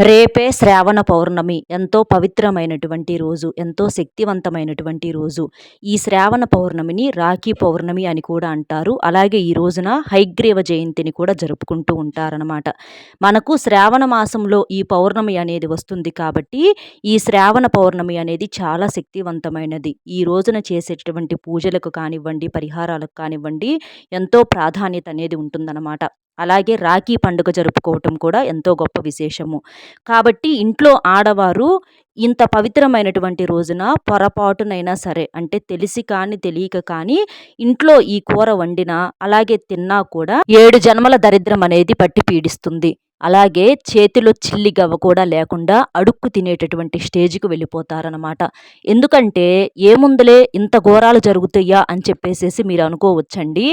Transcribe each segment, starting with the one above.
రేపే శ్రావణ పౌర్ణమి. ఎంతో పవిత్రమైనటువంటి రోజు. ఎంతో శక్తివంతమైనటువంటి రోజు. ఈ శ్రావణ పౌర్ణమిని రాఖీ పౌర్ణమి అని కూడా అంటారు. అలాగే ఈ రోజున హయగ్రీవ జయంతిని కూడా జరుపుకుంటూ ఉంటారనమాట. మనకు శ్రావణ మాసంలో ఈ పౌర్ణమి అనేది వస్తుంది కాబట్టి, ఈ శ్రావణ పౌర్ణమి అనేది చాలా శక్తివంతమైనది. ఈ రోజున చేసేటటువంటి పూజలకు కానివ్వండి, పరిహారాలకు కానివ్వండి, ఎంతో ప్రాధాన్యత అనేది ఉంటుందన్నమాట. అలాగే రాఖీ పండుగ జరుపుకోవటం కూడా ఎంతో గొప్ప విశేషము. కాబట్టి ఇంట్లో ఆడవారు ఇంత పవిత్రమైనటువంటి రోజున పొరపాటునైనా సరే, అంటే తెలిసి కానీ తెలియక కానీ ఇంట్లో ఈ కూర వండినా అలాగే తిన్నా కూడా 7 జన్మల దరిద్రం అనేది పట్టి పీడిస్తుంది. అలాగే చేతిలో చిల్లి గవ్వ కూడా లేకుండా అడుక్కు తినేటటువంటి స్టేజ్‌కి వెళ్ళిపోతారనమాట. ఎందుకంటే ఏముందులే ఇంత ఘోరాలు జరుగుతాయా అని చెప్పేసేసి మీరు అనుకోవచ్చండి.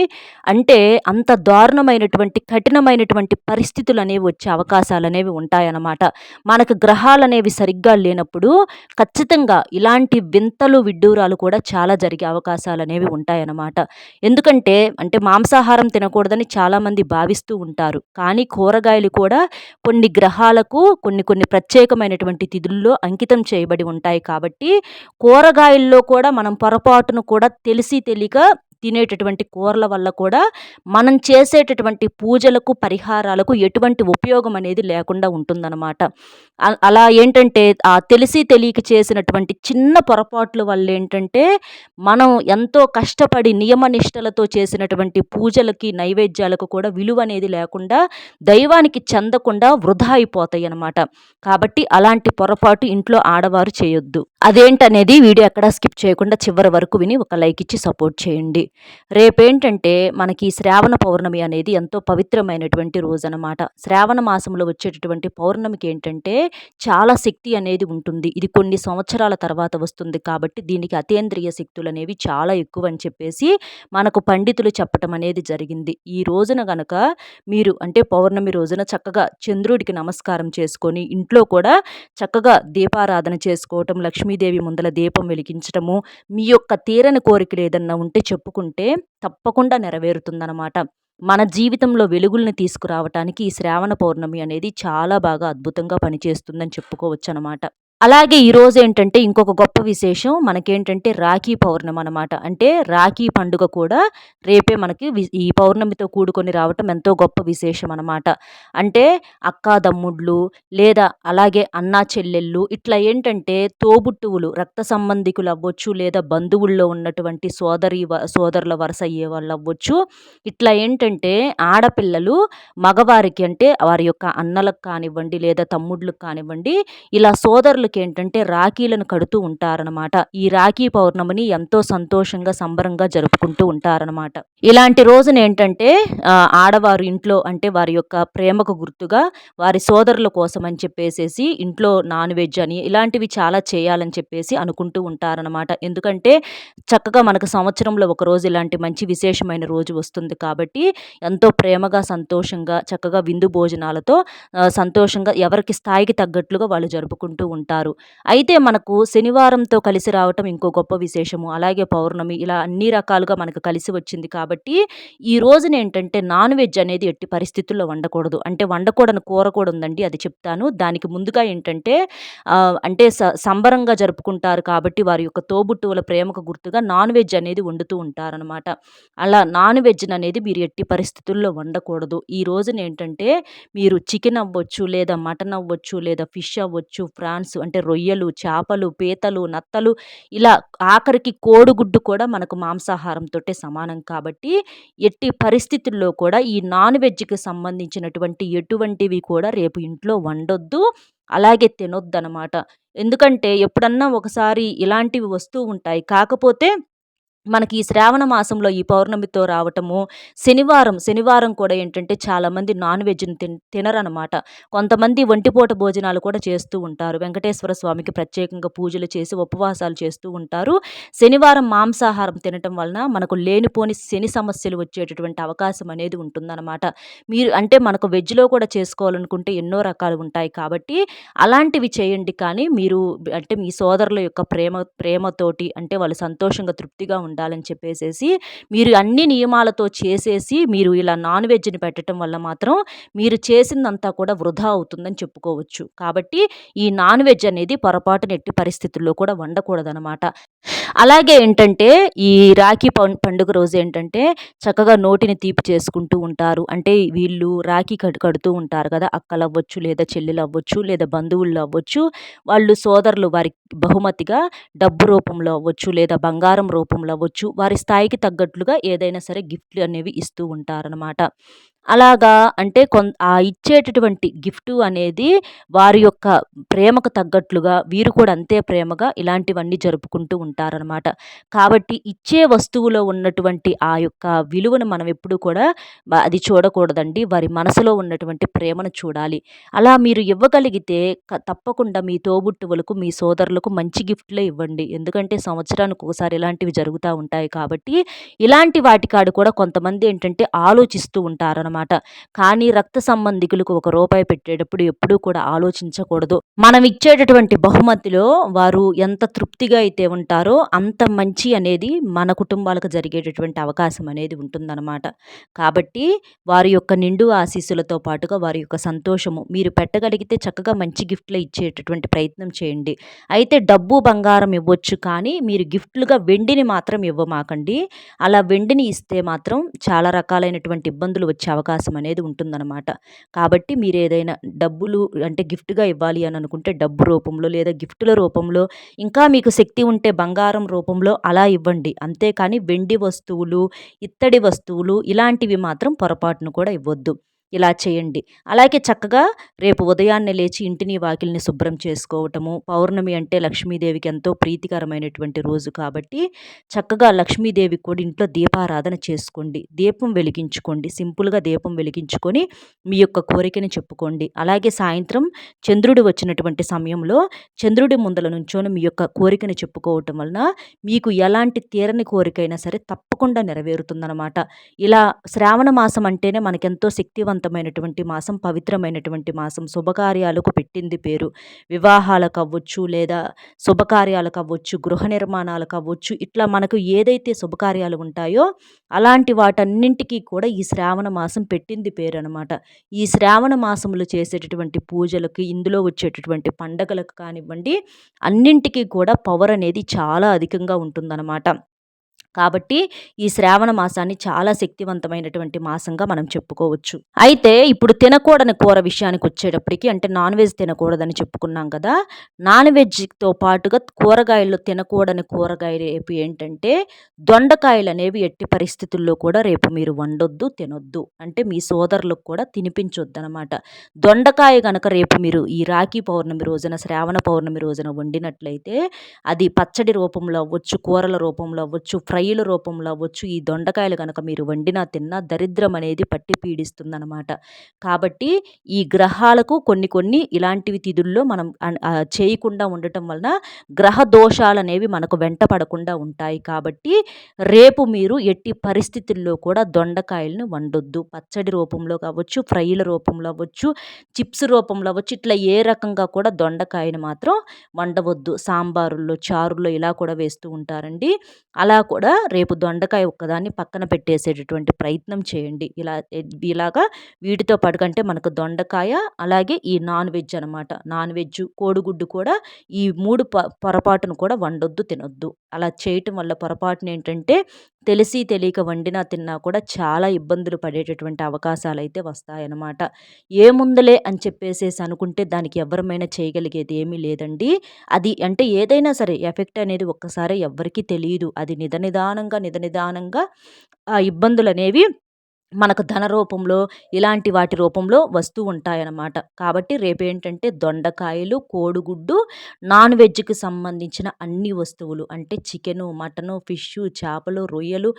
అంటే అంత దారుణమైనటువంటి కఠినమైనటువంటి పరిస్థితులనేవి వచ్చే అవకాశాలనేవి ఉంటాయన్నమాట. మనకు గ్రహాలనేవి సరిగ్గా లేనప్పుడు ఖచ్చితంగా ఇలాంటి వింతలు, విడ్డూరాలు కూడా చాలా జరిగే అవకాశాలనేవి ఉంటాయన్నమాట. ఎందుకంటే అంటే మాంసాహారం తినకూడదని చాలామంది భావిస్తూ ఉంటారు. కానీ కూరగాయలు కూడా కొన్ని గ్రహాలకు కొన్ని కొన్ని ప్రత్యేకమైనటువంటి తిథుల్లో అంకితం చేయబడి ఉంటాయి కాబట్టి, కూరగాయల్లో కూడా మనం పొరపాటున కూడా తెలిసి తెలియక తినేటటువంటి కూరల వల్ల కూడా మనం చేసేటటువంటి పూజలకు, పరిహారాలకు ఎటువంటి ఉపయోగం అనేది లేకుండా ఉంటుందన్నమాట. అలా ఏంటంటే తెలిసి తెలియక చేసినటువంటి చిన్న పొరపాట్ల వల్ల ఏంటంటే, మనం ఎంతో కష్టపడి నియమనిష్టలతో చేసినటువంటి పూజలకి, నైవేద్యాలకు కూడా విలువ అనేది లేకుండా, దైవానికి చెందకుండా వృధా అయిపోతాయి అన్నమాట. కాబట్టి అలాంటి పొరపాటు ఇంట్లో ఆడవారు చేయొద్దు. అదేంటనేది వీడియో ఎక్కడా స్కిప్ చేయకుండా చివరి వరకు విని ఒక లైక్ ఇచ్చి సపోర్ట్ చేయండి. రేపేంటంటే మనకి శ్రావణ పౌర్ణమి అనేది ఎంతో పవిత్రమైనటువంటి రోజనమాట. శ్రావణ మాసంలో వచ్చేటటువంటి పౌర్ణమికి ఏంటంటే చాలా శక్తి అనేది ఉంటుంది. ఇది కొన్ని సంవత్సరాల తర్వాత వస్తుంది కాబట్టి దీనికి అతీంద్రియ శక్తులు అనేవి చాలా ఎక్కువ అని చెప్పేసి మనకు పండితులు చెప్పటం అనేది జరిగింది. ఈ రోజున గనక మీరు అంటే పౌర్ణమి రోజున చక్కగా చంద్రుడికి నమస్కారం చేసుకొని ఇంట్లో కూడా చక్కగా దీపారాధన చేసుకోవటం, లక్ష్మీదేవి ముందల దీపం వెలిగించటము, మీ యొక్క తీరని కోరికలు ఏదన్నా ఉంటే చెప్పుకుంటే తప్పకుండా నెరవేరుతుందనమాట. మన జీవితంలో వెలుగుల్ని తీసుకురావటానికి ఈ శ్రావణ పౌర్ణమి అనేది చాలా బాగా అద్భుతంగా పనిచేస్తుందని చెప్పుకోవచ్చనమాట. అలాగే ఈరోజు ఏంటంటే ఇంకొక గొప్ప విశేషం మనకేంటంటే రాఖీ పౌర్ణమి అనమాట. అంటే రాఖీ పండుగ కూడా రేపే మనకి ఈ పౌర్ణమితో కూడుకొని రావటం ఎంతో గొప్ప విశేషం అనమాట. అంటే అక్కాదమ్ముళ్ళు లేదా అలాగే అన్నా చెల్లెళ్ళు ఇట్లా ఏంటంటే తోబుట్టువులు రక్త సంబంధికులు అవ్వచ్చు, లేదా బంధువుల్లో ఉన్నటువంటి సోదరుల వరుస అయ్యే వాళ్ళు అవ్వచ్చు. ఇట్లా ఏంటంటే ఆడపిల్లలు మగవారికి అంటే వారి యొక్క అన్నలకు కానివ్వండి లేదా తమ్ముళ్ళకి కానివ్వండి ఇలా సోదరులకి ఏంటంటే రాఖీలను కడుతూ ఉంటారనమాట. ఈ రాఖీ పౌర్ణమిని ఎంతో సంతోషంగా సంబరంగా జరుపుకుంటూ ఉంటారనమాట. ఇలాంటి రోజున ఏంటంటే ఆడవారు ఇంట్లో అంటే వారి యొక్క ప్రేమకు గుర్తుగా వారి సోదరుల కోసం అని చెప్పేసేసి ఇంట్లో నాన్ వెజ్ అని ఇలాంటివి చాలా చేయాలని చెప్పేసి అనుకుంటూ ఉంటారనమాట. ఎందుకంటే చక్కగా మనకు సంవత్సరంలో ఒక రోజు ఇలాంటి మంచి విశేషమైన రోజు వస్తుంది కాబట్టి ఎంతో ప్రేమగా, సంతోషంగా, చక్కగా విందు భోజనాలతో సంతోషంగా ఎవరికి స్థాయికి తగ్గట్లుగా వాళ్ళు జరుపుకుంటూ ఉంటారు. అయితే మనకు శనివారంతో కలిసి రావటం ఇంకో గొప్ప విశేషము. అలాగే పౌర్ణమి ఇలా అన్ని రకాలుగా మనకు కలిసి వచ్చింది కాబట్టి ఈ రోజున ఏంటంటే నాన్ వెజ్ అనేది ఎట్టి పరిస్థితుల్లో వండకూడదు. అంటే వండకూడని కూర కూడా ఉందండి, అది చెప్తాను. దానికి ముందుగా ఏంటంటే అంటే సంబరంగా జరుపుకుంటారు కాబట్టి వారి యొక్క తోబుట్టువుల ప్రేమకు గుర్తుగా నాన్ వెజ్ అనేది వండుతూ ఉంటారనమాట. అలా నాన్ వెజ్ అనేది మీరు ఎట్టి పరిస్థితుల్లో వండకూడదు. ఈ రోజున ఏంటంటే మీరు చికెన్ అవ్వచ్చు, లేదా మటన్ అవ్వచ్చు, లేదా ఫిష్ అవ్వచ్చు, ప్రాన్స్ అంటే రొయ్యలు, చేపలు, పీతలు, నత్తలు ఇలా ఆఖరికి కోడిగుడ్డు కూడా మనకు మాంసాహారంతోటే సమానం కాబట్టి ఎట్టి పరిస్థితుల్లో కూడా ఈ నాన్ వెజ్‌కి సంబంధించినటువంటి ఎటువంటివి కూడా రేపు ఇంట్లో వండొద్దు. అలాగే తినొద్దనమాట. ఎందుకంటే ఎప్పుడన్నా ఒకసారి ఇలాంటివి వస్తూ ఉంటాయి. కాకపోతే మనకి ఈ శ్రావణ మాసంలో ఈ పౌర్ణమితో రావటము, శనివారం కూడా ఏంటంటే చాలామంది నాన్ వెజ్‌ని తినరనమాట. కొంతమంది ఒంటిపూట భోజనాలు కూడా చేస్తూ ఉంటారు. వెంకటేశ్వర స్వామికి ప్రత్యేకంగా పూజలు చేసి ఉపవాసాలు చేస్తూ ఉంటారు. శనివారం మాంసాహారం తినటం వలన మనకు లేనిపోని శని సమస్యలు వచ్చేటటువంటి అవకాశం అనేది ఉంటుందనమాట. మీరు అంటే మనకు వెజ్‌లో కూడా చేసుకోవాలనుకుంటే ఎన్నో రకాలు ఉంటాయి కాబట్టి అలాంటివి చేయండి. కానీ మీరు అంటే మీ సోదరుల యొక్క ప్రేమతోటి అంటే వాళ్ళు సంతోషంగా, తృప్తిగా ఉండాలని చెప్పేసేసి మీరు అన్ని నియమాలతో చేసేసి మీరు ఇలా నాన్ వెజ్‌ని పెట్టటం వల్ల మాత్రం మీరు చేసిందంతా కూడా వృధా అవుతుందని చెప్పుకోవచ్చు. కాబట్టి ఈ నాన్ వెజ్ అనేది పొరపాటున ఎట్టి పరిస్థితుల్లో కూడా వండకూడదనమాట. అలాగే ఏంటంటే, ఈ రాఖీ పండుగ రోజేంటంటే, చక్కగా నోటిని తీపి చేసుకుంటూ ఉంటారు. అంటే వీళ్ళు రాఖీ కడుతూ ఉంటారు కదా! అక్కలవ్వచ్చు, లేదా చెల్లెలవ్వచ్చు, లేదా బంధువులు అవ్వచ్చు. వాళ్ళు సోదరులు వారికి బహుమతిగా డబ్బు రూపంలో అవ్వచ్చు, లేదా బంగారం రూపంలో అవ్వచ్చు, వారి స్థాయికి తగ్గట్లుగా ఏదైనా సరే గిఫ్ట్‌లు అనేవి ఇస్తూ ఉంటారనమాట. అలాగా అంటే ఇచ్చేటటువంటి గిఫ్టు అనేది వారి యొక్క ప్రేమకు తగ్గట్లుగా వీరు కూడా అంతే ప్రేమగా ఇలాంటివన్నీ జరుపుకుంటూ ఉంటారనమాట. కాబట్టి ఇచ్చే వస్తువులో ఉన్నటువంటి ఆ యొక్క విలువను మనం ఎప్పుడూ కూడా అది చూడకూడదండి. వారి మనసులో ఉన్నటువంటి ప్రేమను చూడాలి. అలా మీరు ఇవ్వగలిగితే తప్పకుండా మీ తోబుట్టువులకు, మీ సోదరులకు మంచి గిఫ్ట్‌లే ఇవ్వండి. ఎందుకంటే సంవత్సరానికి ఒకసారి ఇలాంటివి జరుగుతా ఉంటాయి కాబట్టి, ఇలాంటి వాటికాడ కూడా కొంతమంది ఏంటంటే ఆలోచిస్తూ ఉంటారనమాట. కానీ రక్త సంబంధికులకు ఒక రూపాయి పెట్టేటప్పుడు ఎప్పుడూ కూడా ఆలోచించకూడదు. మనం ఇచ్చేటటువంటి బహుమతిలో వారు ఎంత తృప్తిగా అయితే ఉంటారో అంత మంచి అనేది మన కుటుంబాలకు జరిగేటటువంటి అవకాశం అనేది ఉంటుందన్నమాట. కాబట్టి వారి యొక్క నిండు ఆశీస్సులతో పాటుగా వారి యొక్క సంతోషము మీరు పెట్టగలిగితే చక్కగా మంచి గిఫ్ట్‌లే ఇచ్చేటటువంటి ప్రయత్నం చేయండి. అయితే డబ్బు, బంగారం ఇవ్వచ్చు కానీ మీరు గిఫ్ట్‌లుగా వెండిని మాత్రం ఇవ్వమాకండి. అలా వెండిని ఇస్తే మాత్రం చాలా రకాలైనటువంటి ఇబ్బందులు వచ్చే అవకాశం అనేది ఉంటుందన్నమాట. కాబట్టి మీరేదైనా డబ్బులు అంటే గిఫ్ట్‌గా ఇవ్వాలి అని అనుకుంటే డబ్బు రూపంలో లేదా గిఫ్టుల రూపంలో ఇంకా మీకు శక్తి ఉంటే బంగారం రూపంలో అలా ఇవ్వండి. అంతేకాని వెండి వస్తువులు, ఇత్తడి వస్తువులు ఇలాంటివి మాత్రం పొరపాటున కూడా ఇవ్వొద్దు. ఇలా చేయండి. అలాగే చక్కగా రేపు ఉదయాన్నే లేచి ఇంటిని, వాకిలిని శుభ్రం చేసుకోవటము. పౌర్ణమి అంటే లక్ష్మీదేవికి ఎంతో ప్రీతికరమైనటువంటి రోజు కాబట్టి చక్కగా లక్ష్మీదేవికి కూడా ఇంట్లో దీపారాధన చేసుకోండి. దీపం వెలిగించుకోండి. సింపుల్‌గా దీపం వెలిగించుకొని మీ యొక్క కోరికని చెప్పుకోండి. అలాగే సాయంత్రం చంద్రుడు వచ్చినటువంటి సమయంలో చంద్రుడి ముందల నుంచొని మీ యొక్క కోరికని చెప్పుకోవటం వలన మీకు ఎలాంటి తీరని కోరికైనా సరే తప్పకుండా నెరవేరుతుందనమాట. ఇలా శ్రావణ మాసం అంటేనే మనకెంతో శక్తివంతమైనటువంటి మాసం, పవిత్రమైనటువంటి మాసం. శుభకార్యాలకు పెట్టింది పేరు. వివాహాలకవ్వచ్చు, లేదా శుభకార్యాలకవ్వచ్చు, గృహ నిర్మాణాలకవ్వచ్చు, ఇట్లా మనకు ఏదైతే శుభకార్యాలు ఉంటాయో అలాంటి వాటన్నింటికి కూడా ఈ శ్రావణ మాసం పెట్టింది పేరనమాట. ఈ శ్రావణ మాసంలో చేసేటటువంటి పూజలకి, ఇందులో వచ్చేటటువంటి పండగలకు కానివ్వండి, అన్నింటికి కూడా పవర్ అనేది చాలా అధికంగా ఉంటుందనమాట. కాబట్టి ఈ శ్రావణ మాసాన్ని చాలా శక్తివంతమైనటువంటి మాసంగా మనం చెప్పుకోవచ్చు. అయితే ఇప్పుడు తినకూడని కూర విషయానికొచ్చేటప్పటికి అంటే నాన్ వెజ్ తినకూడదని చెప్పుకున్నాం కదా! నాన్ వెజ్‌తో పాటుగా కూరగాయల్లో తినకూడని కూరగాయ రేపు ఏంటంటే దొండకాయలనేవి ఎట్టి పరిస్థితుల్లో కూడా రేపు మీరు వండొద్దు, తినొద్దు. అంటే మీ సోదరులకు కూడా తినిపించొద్దనమాట. దొండకాయ గనక రేపు మీరు ఈ రాఖీ పౌర్ణమి రోజున, శ్రావణ పౌర్ణమి రోజున వండినట్లయితే అది పచ్చడి రూపంలో అవ్వచ్చు, కూరల రూపంలో అవ్వచ్చు, ఫ్రైల రూపంలో అవ్వచ్చు. ఈ దొండకాయలు గనక మీరు వండినా, తిన్నా దరిద్రం అనేది పట్టి పీడిస్తుందనమాట. కాబట్టి ఈ గ్రహాలకు కొన్ని కొన్ని ఇలాంటివి తిథుల్లో మనం చేయకుండా ఉండటం వలన గ్రహ దోషాలనేవి మనకు వెంట పడకుండా ఉంటాయి. కాబట్టి రేపు మీరు ఎట్టి పరిస్థితుల్లో కూడా దొండకాయలను వండొద్దు. పచ్చడి రూపంలో కావచ్చు, ఫ్రైల రూపంలో అవ్వచ్చు, చిప్స్ రూపంలో అవ్వచ్చు, ఇట్లా ఏ రకంగా కూడా దొండకాయను మాత్రం వండవద్దు. సాంబారుల్లో, చారుల్లో ఇలా కూడా వేస్తూ ఉంటారండి. అలా కూడా రేపు దొండకాయ ఒక్కదాన్ని పక్కన పెట్టేసేటటువంటి ప్రయత్నం చేయండి. ఇలాగా వీటితో పాటు కంటే మనకు దొండకాయ, అలాగే ఈ నాన్ వెజ్ అనమాట. నాన్ వెజ్, కోడిగుడ్డు కూడా ఈ 3 పొరపాటును కూడా వండొద్దు, తినొద్దు. అలా చేయటం వల్ల పొరపాటున ఏంటంటే తెలిసి తెలియక వండినా, తిన్నా కూడా చాలా ఇబ్బందులు పడేటటువంటి అవకాశాలైతే వస్తాయన్నమాట. ఏముందులే అని చెప్పేసేసి అనుకుంటే దానికి ఎవ్వరమైనా చేయగలిగేది ఏమీ లేదండి. అది అంటే ఏదైనా సరే ఎఫెక్ట్ అనేది ఒక్కసారే ఎవ్వరికీ తెలీదు. అది నిదానంగా ఆ ఇబ్బందులనేవి మనకు ధన రూపంలో, ఇలాంటి వాటి రూపంలో వస్తూ ఉంటాయన్నమాట. కాబట్టి రేపేంటంటే దొండకాయలు, కోడిగుడ్డు, నాన్ వెజ్‌కి సంబంధించిన అన్ని వస్తువులు అంటే చికెను, మటను, ఫిష్షు, చేపలు, రొయ్యలు,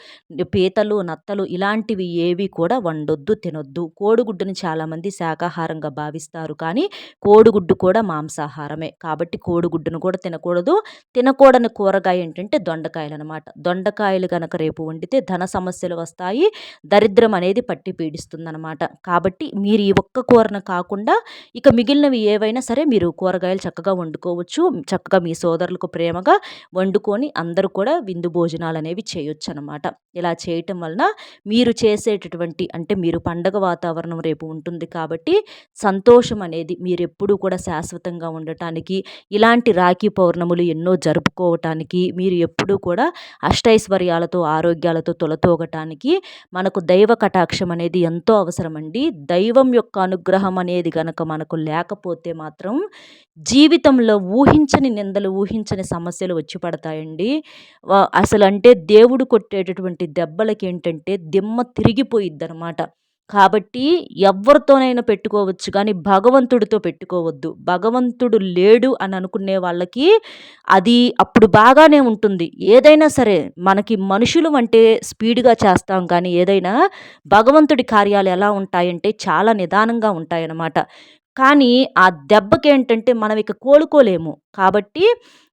పీతలు, నత్తలు ఇలాంటివి ఏవి కూడా వండొద్దు, తినొద్దు. కోడిగుడ్డుని చాలామంది శాకాహారంగా భావిస్తారు. కానీ కోడిగుడ్డు కూడా మాంసాహారమే. కాబట్టి కోడిగుడ్డును కూడా తినకూడదు. తినకూడని కూరగాయ ఏంటంటే దొండకాయలనమాట. దొండకాయలు గనక రేపు వండితే ధన సమస్యలు వస్తాయి. దరిద్రం అనేది పట్టి పీడిస్తుందనమాట. కాబట్టి మీరు ఈ ఒక్క కూరను కాకుండా ఇక మిగిలినవి ఏవైనా సరే మీరు కూరగాయలు చక్కగా వండుకోవచ్చు. చక్కగా మీ సోదరులకు ప్రేమగా వండుకొని అందరూ కూడా విందు భోజనాలనేవి చేయొచ్చనమాట. ఇలా చేయటం వలన మీరు చేసేటటువంటి అంటే మీరు పండగ వాతావరణం రేపు ఉంటుంది కాబట్టి సంతోషం అనేది మీరెప్పుడూ కూడా శాశ్వతంగా ఉండటానికి, ఇలాంటి రాఖీ పౌర్ణములు ఎన్నో జరుపుకోవటానికి, మీరు ఎప్పుడూ కూడా అష్టైశ్వర్యాలతో, ఆరోగ్యాలతో తులతూగటానికి మనకు దైవ కటాక్షం అనేది ఎంతో అవసరమండి. దైవం యొక్క అనుగ్రహం అనేది గనక మనకు లేకపోతే మాత్రం జీవితంలో ఊహించని నిందలు, ఊహించని సమస్యలు వచ్చి పడతాయండి. అసలంటే దేవుడు కొట్టేటటువంటి దెబ్బలకేంటంటే దిమ్మ తిరిగిపోయిద్దనమాట. కాబట్టి ఎవ్వరితోనైనా పెట్టుకోవచ్చు కానీ భగవంతుడితో పెట్టుకోవద్దు. భగవంతుడు లేడు అని అనుకునే వాళ్ళకి అది అప్పుడు బాగానే ఉంటుంది. ఏదైనా సరే మనకి మనుషులు అంటే స్పీడ్‌గా చేస్తాం కానీ ఏదైనా భగవంతుడి కార్యాలు ఎలా ఉంటాయంటే చాలా నిదానంగా ఉంటాయన్నమాట. కానీ ఆ దెబ్బకేంటంటే మనం ఇక కోలుకోలేము. కాబట్టి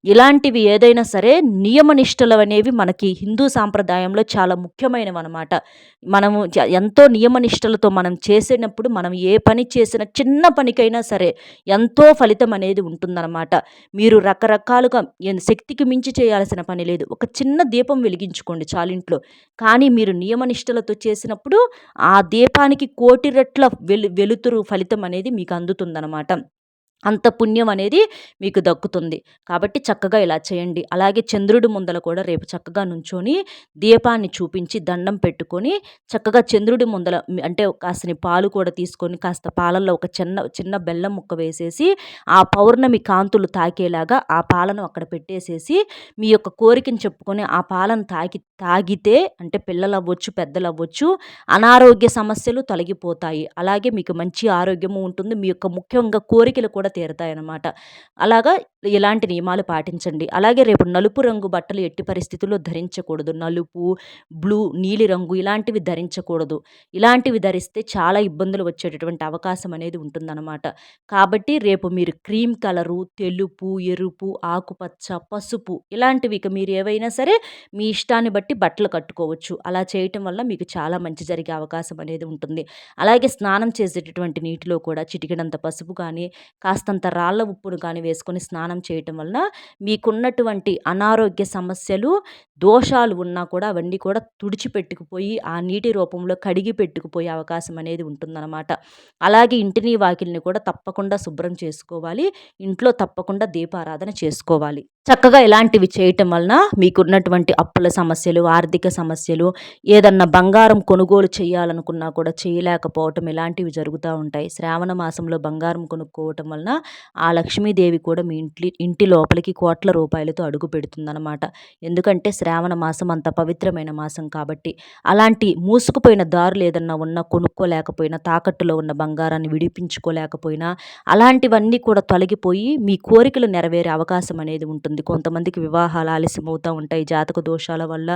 ఇలాంటివి ఏదైనా సరే నియమ నిష్టలనేవి మనకి హిందూ సాంప్రదాయంలో చాలా ముఖ్యమైనవనమాట. మనము ఎంతో నియమ నిష్టలతో మనం చేసినప్పుడు మనం ఏ పని చేసినా చిన్న పనికైనా సరే ఎంతో ఫలితం అనేది ఉంటుందనమాట. మీరు రకరకాలుగా శక్తికి మించి చేయాల్సిన పని లేదు. ఒక చిన్న దీపం వెలిగించుకోండి చాలింట్లో. కానీ మీరు నియమ నిష్టలతో చేసినప్పుడు ఆ దీపానికి కోటి రెట్ల వెలుతురు ఫలితం అనేది మీకు అందుతుందనమాట. అంత పుణ్యం అనేది మీకు దక్కుతుంది. కాబట్టి చక్కగా ఇలా చేయండి. అలాగే చంద్రుడి ముందల కూడా రేపు చక్కగా నుంచొని దీపాన్ని చూపించి దండం పెట్టుకొని చక్కగా చంద్రుడి ముందల అంటే కాసిని పాలు కూడా తీసుకొని కాస్త పాలల్లో ఒక చిన్న బెల్లం ముక్క వేసేసి ఆ పౌర్ణమి కాంతులు తాకేలాగా ఆ పాలను అక్కడ పెట్టేసేసి మీ యొక్క కోరికను చెప్పుకొని ఆ పాలను తాగితే అంటే పిల్లలవ్వచ్చు, పెద్దలవ్వచ్చు అనారోగ్య సమస్యలు తొలగిపోతాయి. అలాగే మీకు మంచి ఆరోగ్యము ఉంటుంది. మీ యొక్క ముఖ్యంగా కోరికలు కూడా తీరతాయన్నమాట. అలాగా ఇలాంటి నియమాలు పాటించండి. అలాగే రేపు నలుపు రంగు బట్టలు ఎట్టి పరిస్థితుల్లో ధరించకూడదు. నలుపు, బ్లూ, నీలిరంగు ఇలాంటివి ధరించకూడదు. ఇలాంటివి ధరిస్తే చాలా ఇబ్బందులు వచ్చేటటువంటి అవకాశం అనేది ఉంటుందన్నమాట. కాబట్టి రేపు మీరు క్రీమ్ కలరు, తెలుపు, ఎరుపు, ఆకుపచ్చ, పసుపు ఇలాంటివి ఇక మీరు ఏవైనా సరే మీ ఇష్టాన్ని బట్టి బట్టలు కట్టుకోవచ్చు. అలా చేయటం వల్ల మీకు చాలా మంచి జరిగే అవకాశం అనేది ఉంటుంది. అలాగే స్నానం చేసేటటువంటి నీటిలో కూడా చిటికెడంత పసుపు కానీ, కాస్తంత రాళ్ళ ఉప్పును కానీ వేసుకొని స్నానం చేయటం వలన మీకున్నటువంటి అనారోగ్య సమస్యలు, దోషాలు ఉన్నా కూడా అవన్నీ కూడా తుడిచిపెట్టుకుపోయి ఆ నీటి రూపంలో కడిగి పెట్టుకుపోయే అవకాశం అనేది ఉంటుందన్నమాట. అలాగే ఇంటిని, వాకిలిని కూడా తప్పకుండా శుభ్రం చేసుకోవాలి. ఇంట్లో తప్పకుండా దీపారాధన చేసుకోవాలి. చక్కగా ఇలాంటివి చేయటం వలన మీకున్నటువంటి అప్పుల సమస్యలు, ఆర్థిక సమస్యలు, ఏదన్నా బంగారం కొనుగోలు చేయాలనుకున్నా కూడా చేయలేకపోవటం ఇలాంటివి జరుగుతూ ఉంటాయి. శ్రావణ మాసంలో బంగారం కొనుక్కోవటం వలన ఆ లక్ష్మీదేవి కూడా మీ ఇంటి లోపలికి కోట్ల రూపాయలతో అడుగు పెడుతుందన్నమాట. ఎందుకంటే శ్రావణ మాసం అంత పవిత్రమైన మాసం కాబట్టి. అలాంటి మూసుకుపోయిన దారులు ఏదన్నా ఉన్నా కొనుక్కోలేకపోయినా, తాకట్టులో ఉన్న బంగారాన్ని విడిపించుకోలేకపోయినా అలాంటివన్నీ కూడా తొలగిపోయి మీ కోరికలు నెరవేరే అవకాశం అనేది ఉంటుంది. కొంతమందికి వివాహాలు ఆలస్యం అవుతూ ఉంటాయి జాతక దోషాల వల్ల.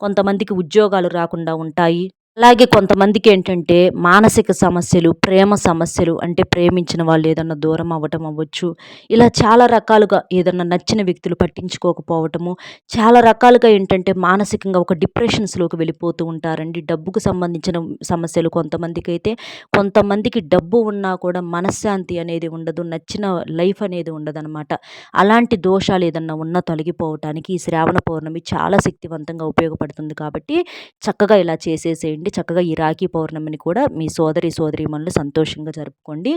కొంతమందికి ఉద్యోగాలు రాకుండా ఉంటాయి. అలాగే కొంతమందికి ఏంటంటే మానసిక సమస్యలు, ప్రేమ సమస్యలు అంటే ప్రేమించిన వాళ్ళు ఏదన్నా దూరం అవ్వటం అవ్వచ్చు. ఇలా చాలా రకాలుగా ఏదన్నా నచ్చిన వ్యక్తులు పట్టించుకోకపోవటము, చాలా రకాలుగా ఏంటంటే మానసికంగా ఒక డిప్రెషన్స్‌లోకి వెళ్ళిపోతూ ఉంటారండి. డబ్బుకు సంబంధించిన సమస్యలు కొంతమందికైతే, కొంతమందికి డబ్బు ఉన్నా కూడా మనశ్శాంతి అనేది ఉండదు. నచ్చిన లైఫ్ అనేది ఉండదనమాట. అలాంటి దోషాలు ఏదన్నా ఉన్నా తొలగిపోవటానికి ఈ శ్రావణ పౌర్ణమి చాలా శక్తివంతంగా ఉపయోగపడుతుంది కాబట్టి చక్కగా ఇలా చేసేసేయండి. చక్కగా ఈ రాఖీ పౌర్ణమిని కూడా మీ సోదరీమణులు సంతోషంగా జరుపుకోండి.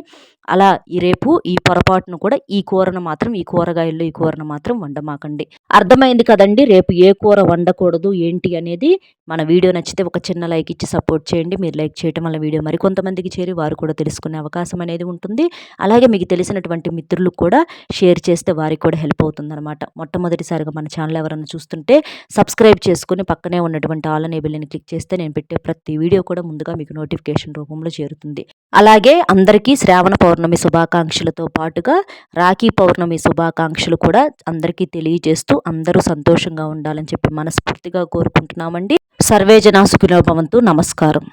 అలా రేపు ఈ పొరపాటును కూడా ఈ కూరగాయల్లో ఈ కూరను మాత్రం వండమాకండి. అర్థమైంది కదండి. రేపు ఏ కూర వండకూడదు ఏంటి అనేది. మన వీడియో నచ్చితే ఒక చిన్న లైక్ ఇచ్చి సపోర్ట్ చేయండి. మీరు లైక్ చేయటం వల్ల వీడియో మరికొంతమందికి చేరి వారు కూడా తెలుసుకునే అవకాశం అనేది ఉంటుంది. అలాగే మీకు తెలిసినటువంటి మిత్రులకు కూడా షేర్ చేస్తే వారికి కూడా హెల్ప్ అవుతుందన్నమాట. మొట్టమొదటిసారిగా మన ఛానల్ ఎవరైనా చూస్తుంటే సబ్స్క్రైబ్ చేసుకుని పక్కనే ఉన్నటువంటి ఆల్ అనే బెల్ని క్లిక్ చేస్తే నేను పెట్టే ప్రతి వీడియో కూడా ముందుగా మీకు నోటిఫికేషన్ రూపంలో చేరుతుంది. అలాగే అందరికీ శ్రావణ పౌర్ణమి శుభాకాంక్షలతో పాటుగా రాఖీ పౌర్ణమి శుభాకాంక్షలు కూడా అందరికీ తెలియజేస్తూ అందరూ సంతోషంగా ఉండాలని చెప్పి మనస్ఫూర్తిగా కోరుకుంటున్నామండి. సర్వే జనా సుఖినో భవంతు. నమస్కారం.